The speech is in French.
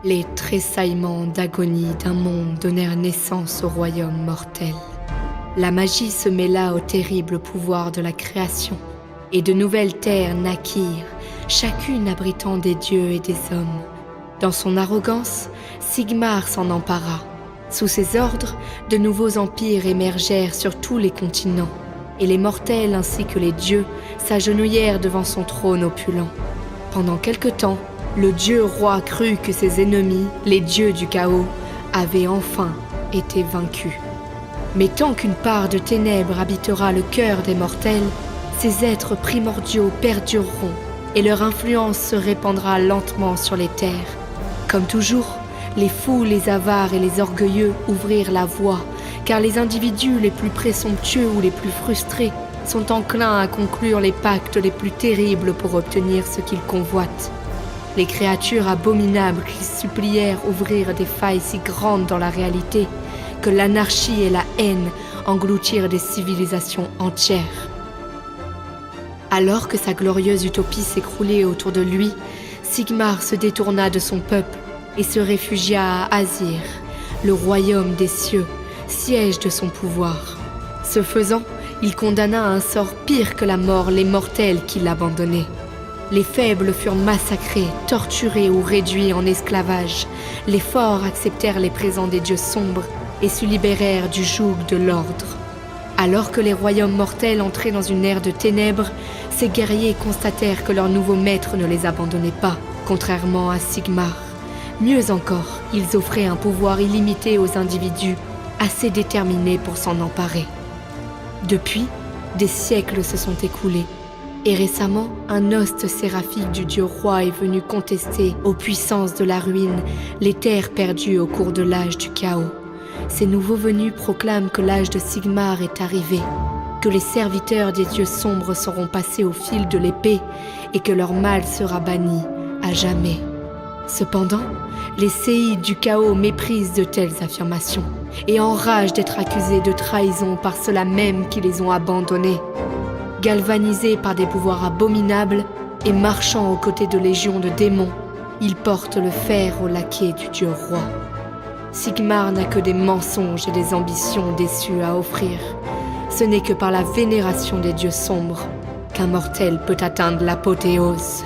Les tressaillements d'agonie d'un monde donnèrent naissance au royaume mortel. La magie se mêla au terrible pouvoir de la création, et de nouvelles terres naquirent, chacune abritant des dieux et des hommes. Dans son arrogance, Sigmar s'en empara. Sous ses ordres, de nouveaux empires émergèrent sur tous les continents, et les mortels ainsi que les dieux s'agenouillèrent devant son trône opulent. Pendant quelque temps, le dieu roi crut que ses ennemis, les dieux du chaos, avaient enfin été vaincus. Mais tant qu'une part de ténèbres habitera le cœur des mortels, ces êtres primordiaux perdureront et leur influence se répandra lentement sur les terres. Comme toujours, les fous, les avares et les orgueilleux ouvrirent la voie, car les individus les plus présomptueux ou les plus frustrés sont enclins à conclure les pactes les plus terribles pour obtenir ce qu'ils convoitent. Les créatures abominables qu'ils supplièrent ouvrirent des failles si grandes dans la réalité que l'anarchie et la haine engloutirent des civilisations entières. Alors que sa glorieuse utopie s'écroulait autour de lui, Sigmar se détourna de son peuple et se réfugia à Azyr, le royaume des cieux, siège de son pouvoir. Ce faisant, il condamna à un sort pire que la mort les mortels qui l'abandonnaient. Les faibles furent massacrés, torturés ou réduits en esclavage. Les forts acceptèrent les présents des dieux sombres et se libérèrent du joug de l'ordre. Alors que les royaumes mortels entraient dans une ère de ténèbres, ces guerriers constatèrent que leur nouveau maître ne les abandonnait pas, contrairement à Sigmar. Mieux encore, ils offraient un pouvoir illimité aux individus, assez déterminés pour s'en emparer. Depuis, des siècles se sont écoulés. Et récemment, un hoste séraphique du dieu roi est venu contester aux puissances de la ruine les terres perdues au cours de l'âge du chaos. Ces nouveaux venus proclament que l'âge de Sigmar est arrivé, que les serviteurs des dieux sombres seront passés au fil de l'épée et que leur mal sera banni à jamais. Cependant, les séides du chaos méprisent de telles affirmations et enragent d'être accusés de trahison par ceux-là même qui les ont abandonnés. Galvanisés par des pouvoirs abominables et marchant aux côtés de légions de démons, ils portent le fer au laquais du dieu roi. Sigmar n'a que des mensonges et des ambitions déçues à offrir. Ce n'est que par la vénération des dieux sombres qu'un mortel peut atteindre l'apothéose.